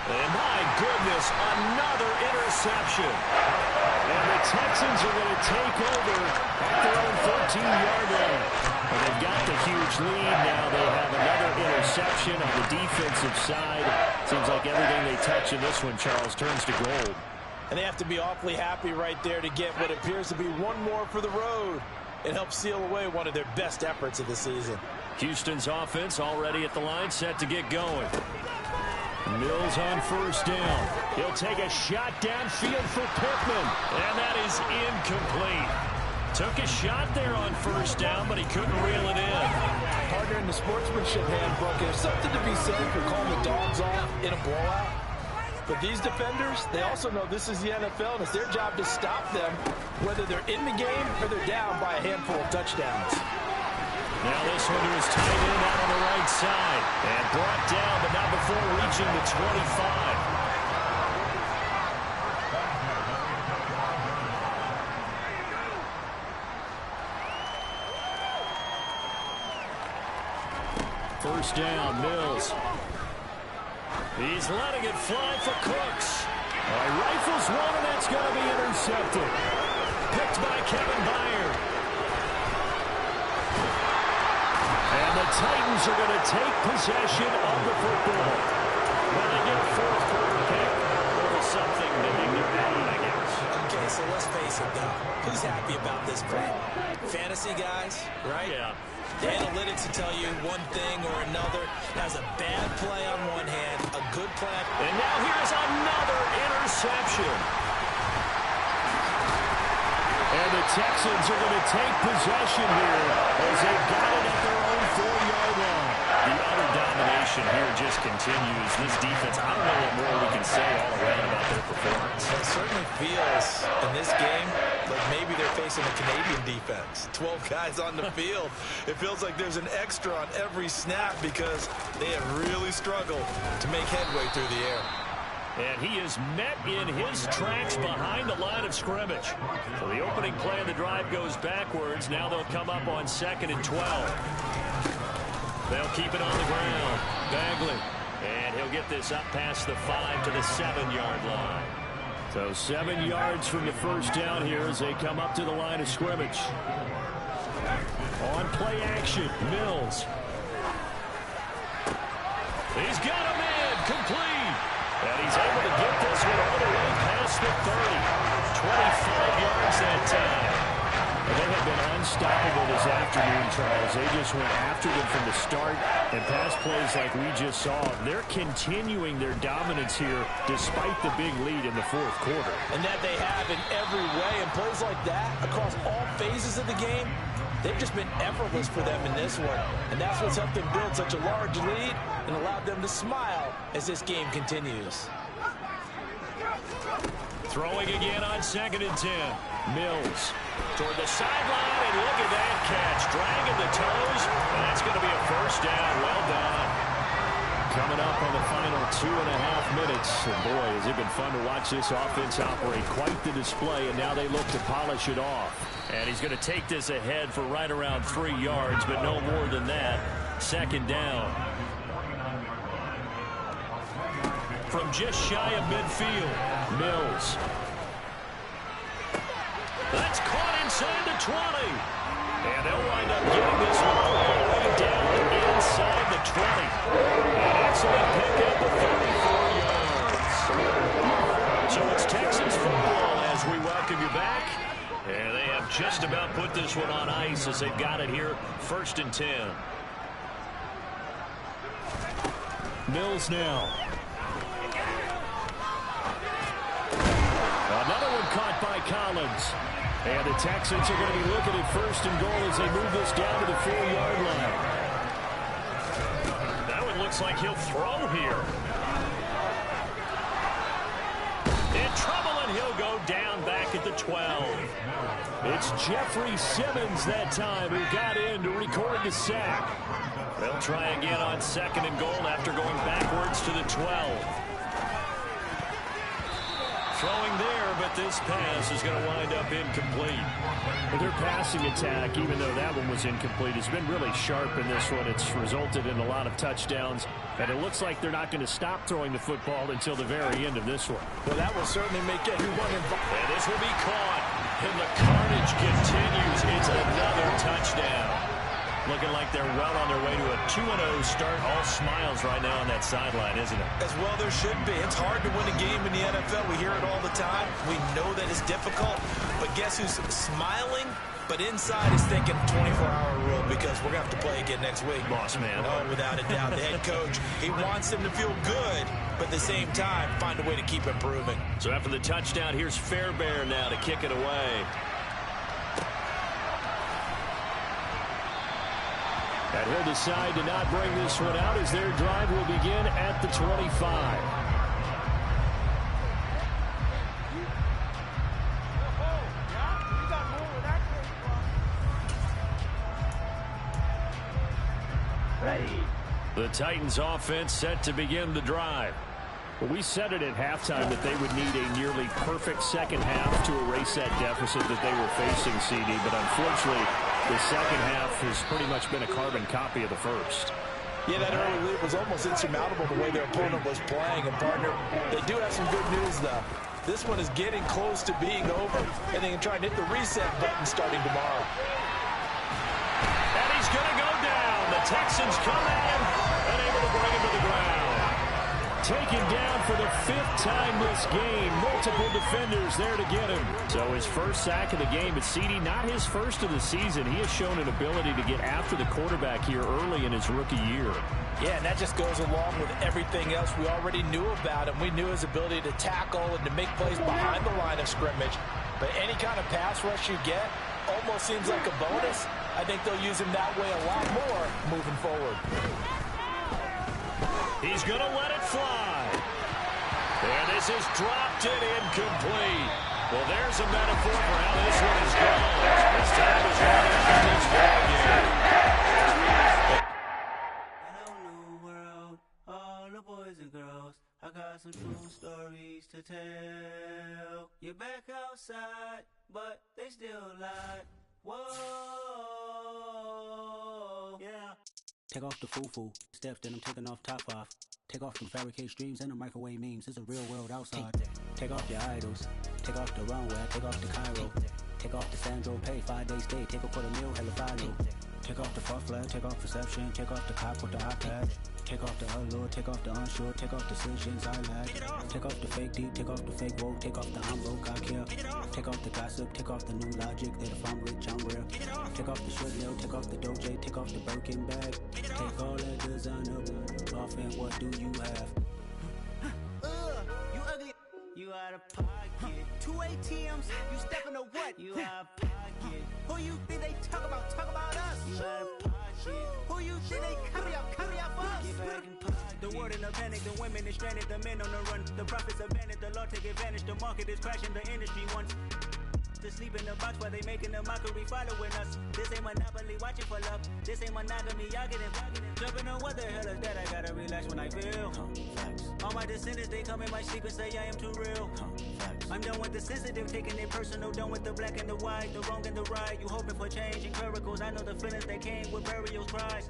And my goodness, another interception. And the Texans are going to take over at their own 14-yard line. And they've got the huge lead now. They have another interception on the defensive side. Seems like everything they touch in this one, Charles, turns to gold. And they have to be awfully happy right there to get what appears to be one more for the road. It helps seal away one of their best efforts of the season. Houston's offense already at the line, set to get going. Mills on first down. He'll take a shot downfield for Pittman. And that is incomplete. Took a shot there on first down, but he couldn't reel it in. Partner, in the sportsmanship handbook, there's something to be said for calling the dogs off in a blowout. But these defenders, they also know this is the NFL, and it's their job to stop them, whether they're in the game or they're down by a handful of touchdowns. Now this one to his tight end out on the right side. And brought down, but not before reaching the 25. First down, Mills. He's letting it fly for Cooks. Rifles one, and that's going to be intercepted. Picked by Kevin Byard. And the Titans are going to take possession of the football. Well, they get a 4th quarter pick. A little something to hang their hat on, I guess. Okay, so let's face it, though. Who's happy about this play? Fantasy guys, right? Yeah. The analytics will tell you one thing or another. Has a bad play on one hand, a good play. And now here's another interception. And the Texans are going to take possession here as they've got it at their own 4-yard line. The utter domination here just continues. This defense, I don't know what more we can say all around about their performance. It certainly feels in this game like maybe they're facing a Canadian defense. 12 guys on the field. It feels like there's an extra on every snap because they have really struggled to make headway through the air. And he is met in his tracks behind the line of scrimmage. So the opening play of the drive goes backwards. Now they'll come up on 2nd and 12. They'll keep it on the ground. Bagley. And he'll get this up past the 5 to the 7-yard line. So 7 yards from the first down here as they come up to the line of scrimmage. On play action, Mills. He's got a man complete. And he's able to get this one all the way past the 30. 25 yards that time. And they have been unstoppable this afternoon, Charles. They just went after them from the start. And pass plays like we just saw, they're continuing their dominance here despite the big lead in the 4th quarter. And that they have in every way. And plays like that across all phases of the game, they've just been effortless for them in this one. And that's what's helped them build such a large lead and allowed them to smile as this game continues. Throwing again on 2nd and 10. Mills toward the sideline, and look at that catch. Dragging the toes, and that's going to be a first down. Well done. Coming up on the final 2.5 minutes. And boy, has it been fun to watch this offense operate. Quite the display, and now they look to polish it off. And he's going to take this ahead for right around 3 yards, but no more than that. 2nd down. from just shy of midfield. Mills. That's caught inside the 20. And they'll wind up getting this one all the way down inside the 20. An excellent pickup of 34 yards. So it's Texans football as we welcome you back. And they have just about put this one on ice as they've got it here, 1st and 10. Mills now. Another one caught by Collins. And the Texans are going to be looking at 1st and goal as they move this down to the 4-yard line. That one looks like he'll throw here. In trouble, and he'll go down back at the 12. It's Jeffrey Simmons that time who got in to record the sack. They'll try again on 2nd and goal after going backwards to the 12. Throwing there, but this pass is going to wind up incomplete. Well, their passing attack, even though that one was incomplete, has been really sharp in this one. It's resulted in a lot of touchdowns, and it looks like they're not going to stop throwing the football until the very end of this one. Well, that will certainly make everyone involved. And this will be caught, and the carnage continues. It's another touchdown. Looking like they're well on their way to a 2-0 start. All smiles right now on that sideline, isn't it? As well there should be. It's hard to win a game in the NFL. We hear it all the time. We know that it's difficult. But guess who's smiling? But inside is thinking 24-hour rule because we're going to have to play again next week. Boss man. Oh, without a doubt. The head coach, he wants them to feel good, but at the same time, find a way to keep improving. So after the touchdown, here's Fairbairn now to kick it away. And he'll decide to not bring this one out as their drive will begin at the 25. The Titans offense set to begin the drive. Well, we said it at halftime that they would need a nearly perfect second half to erase that deficit that they were facing, CD, but unfortunately the second half has pretty much been a carbon copy of the first. Yeah, that early lead was almost insurmountable the way their opponent was playing. And, partner, they do have some good news, though. This one is getting close to being over, and they can try and hit the reset button starting tomorrow. And he's going to go down. The Texans come in and able to bring him to the ground. Taken down for the 5th time this game. Multiple defenders there to get him. So his first sack of the game, but CD, not his first of the season. He has shown an ability to get after the quarterback here early in his rookie year. Yeah, and that just goes along with everything else we already knew about him. We knew his ability to tackle and to make plays behind the line of scrimmage. But any kind of pass rush you get almost seems like a bonus. I think they'll use him that way a lot more moving forward. He's going to let it fly. And this is dropped and incomplete. Well, there's a metaphor for how this one is going. This time is running out of this ball game. Hello, new world, all the boys and girls. I got some true stories to tell. You're back outside, but they still lie. Whoa, yeah. Take off the foo-foo, steps, then I'm taking off top off. Take off them fabricate streams and the microwave memes. It's a real world outside. Take off your idols, take off the runway, take off the Cairo. Take off the Sandro pay, 5-day stay, take a $250,000, hella final. Take off the fuck flag, take off perception, take off the cop with the iPad. Take off the allure, take off the unsure, take off decisions I lack. Take off the fake deep, take off the fake woke, take off the I'm broke, I care. Take off the gossip, take off the new logic that if I'm rich, I'm rare. Take off the short nail, take off the doje, take off the Birkin bag. Take all that designer off and what do you have? You ugly. You out of pocket. 2 ATMs, you stepping to what? You out of pocket. Who you think they talk about? Talk about us. You out of pocket. Who you think they carry out for us? Get back in pocket. The world in a panic, the women is stranded, the men on the run. The profits abandoned, the law take advantage. The market is crashing, the industry wants to sleep in the box while they making a mockery following us. This ain't monopoly, watching for love. This ain't monogamy, y'all getting jumping on what the hell is that? I gotta relax when I feel. All my descendants, they come in my sleep and say I am too real. I'm done with the sensitive, taking it personal. Done with the black and the white, the wrong and the right. You hoping for change and miracles. I know the feelings that came with burial cries.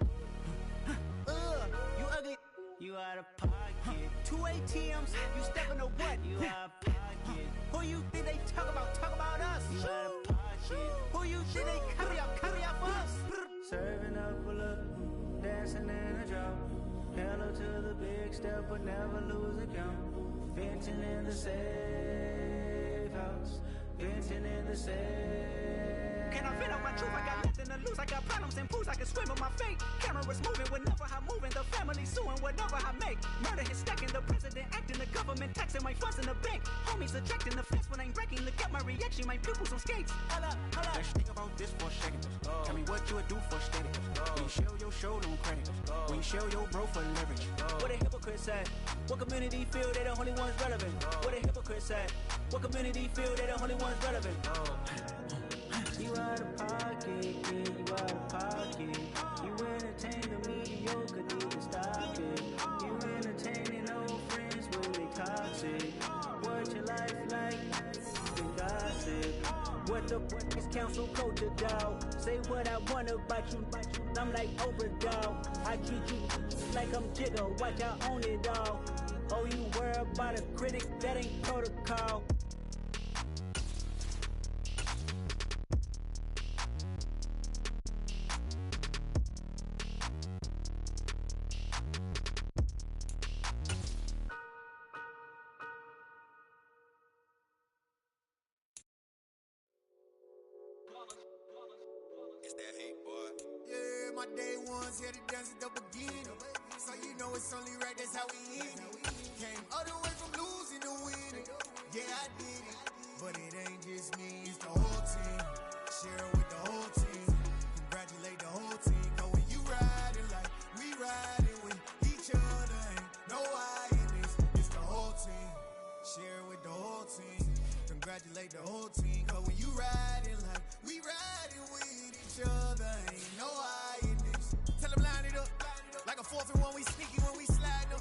You ugly. You out of pocket. 2 ATMs, you stepping to what? You out of pocket. Who you think they talk about us? You out of pocket. Who you think they carry out for us? Serving up a look, dancing in a drop. Hello to the big step, but never lose a count. Venting in the safe house. Venting in the safe. Can I vent out my truth? I got nothing to lose. I got problems and pools. I can swim with my fate. Cameras moving whenever I'm moving. The family suing whatever I make. Murder is stacking. The president acting. The government taxing my funds in the bank. Homies ejecting the fence when I'm breaking. Look at my reaction. My pupils on skates. Hold up. Let's think about this for a second. Tell me what you would do for steady. When you show your show, don't crack. When you show your bro for leverage. What a hypocrite said. What community feel they the only ones relevant? What a hypocrite said. What community feel they the only ones relevant? You out of pocket, yeah, you out of pocket. You entertain the mediocre, need to stop it. You entertaining old friends when they toxic. What your life like? Then gossip. What the fuck is council culture, dog? Say what I want about you. I'm like overdog. I treat you like I'm Jigga. Watch I own it all. Oh, you worry about a critic? That ain't protocol. It's that hate, boy. Yeah, my day ones here to dance at the beginning. So you know it's only right, that's how we end it. Came all the way from losing to winning. Yeah, I did it. But it ain't just me, it's the whole team. Share it with the whole team. Congratulate the whole team. Cause when you riding like we riding with each other, ain't no I in this. It's the whole team. Share it with the whole team. Congratulate the whole team. Cause when you riding like we riding with each other, ain't no I in this. Tell them line it up. Like a 4th and 1, we sneaky when we slide them.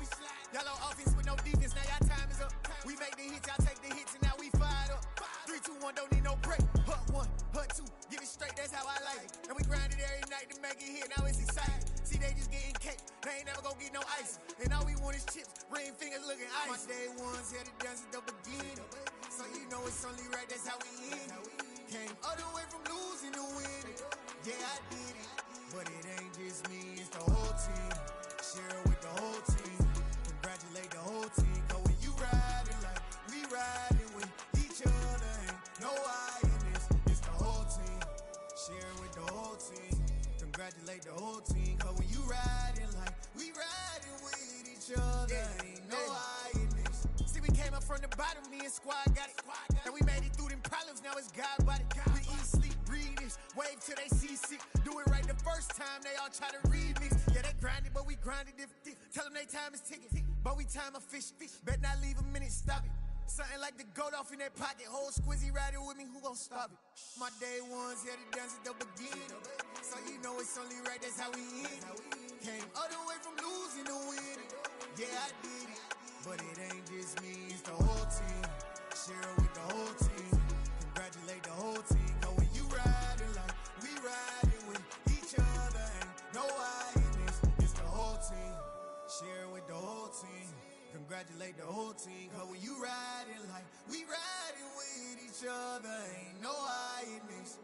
Y'all on offense with no defense, now y'all time is up. We make the hits, y'all take the hits, and now we fired up. 3, 2, 1, don't need no break. Hut 1, hut 2, get it straight, that's how I like it. And we grind it every night to make it hit, now it's exciting. See, they just getting cake, they ain't never gonna get no ice. And all we want is chips, ring fingers looking ice. My day ones here to dance at the beginning. So you know it's only right, that's how we end it. Came all the way from losing to winning. Yeah, I did it. But it ain't just me, it's the whole team. Share it with the whole team. Congratulate the whole team. Cause when you riding like we riding with each other, ain't no I in this. It's the whole team. Share it with the whole team. Congratulate the whole team. Cause when you riding like we riding with each other, ain't no I in this. See, we came up from the bottom, me and squad got it. And we made it through them problems, now it's God body. We eat, sleep, breathe this. Wave till they see sick. Do it right the first time, they all try to remix. Yeah, they grinded, but we grinded different. Tell them they time is ticking, but we time a fish. Bet not leave a minute, stop it. Something like the goat off in that pocket. Whole squizzy riding with me, who gon' stop it? My day ones here to dance at the beginning. So you know it's only right, that's how we end it. Came all the way from losing to winning. Yeah, I did it. But it ain't just me, it's the whole team. Share it with the whole team. Congratulate the whole team. Cause when you riding like we riding with each other, ain't no I in this. It's the whole team. Share it with the whole team. Congratulate the whole team. Cause when you riding like we riding with each other, ain't no I in this.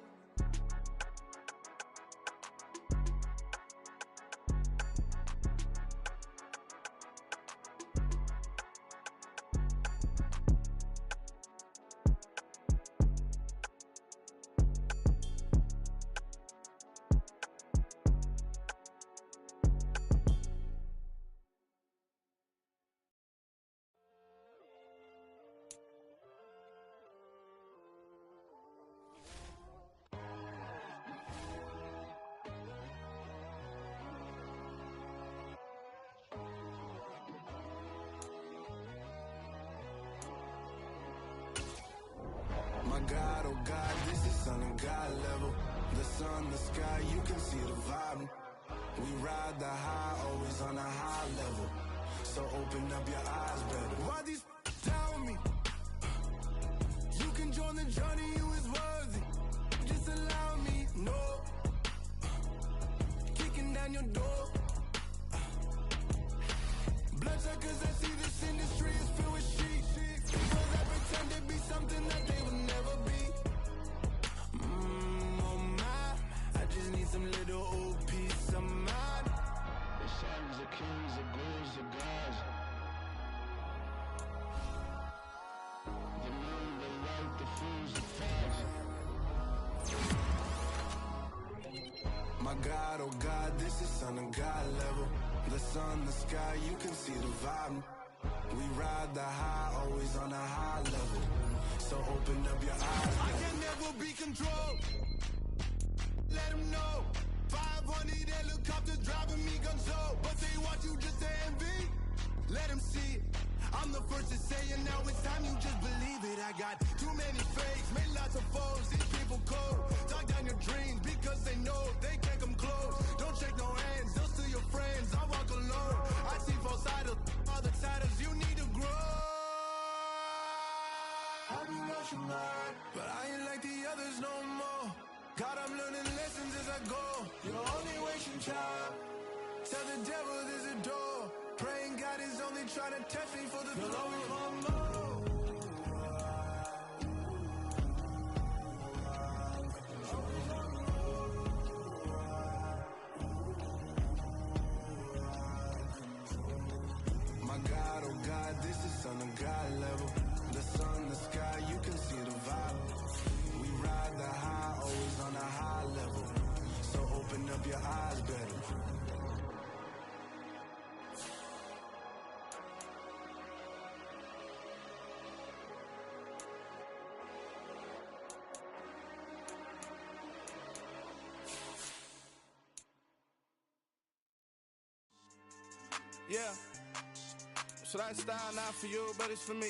My God, oh God, this is on a God level. The sun, the sky, you can see the vibe. We ride the high, always on a high level. So open up your eyes better. Why these tell me? You can join the journey, you is worthy. Just allow me, no. Kicking down your door. Bloodshot cause I see this This industry is filled with sheep. People that pretend to be something that they will never be. Oh my, I just need some little old peace of mind. The sons of kings, the ghouls, the gods. The moon, the light, the fools, the fags. My God, oh God, this is son of God level. The sun, the sky, you can see the vibe. We ride the high, always on a high level. So open up your eyes. I can never be controlled. Let them know. 500 helicopters driving me gunso. But they want you just to envy. Let them see it. I'm the first to say it, now it's time you just believe it. I got too many fakes, made lots of foes. These people cold. Talk down your dreams because they know they can't come close. Don't shake no hands, they'll steal your friends. I walk alone. I see false idols, all the titles you need to grow. I've been rushing hard, but I ain't like the others no more. God, I'm learning lessons as I go. You're only wasting time. Tell the devil there's a door. Praying God is only trying to test me for the you'll always want more. My God, oh God, this is son of God level. The sun, the sky, you can see the vibe. We ride the high, always on a high level. So open up your eyes better. Yeah. So that style not for you, but it's for me.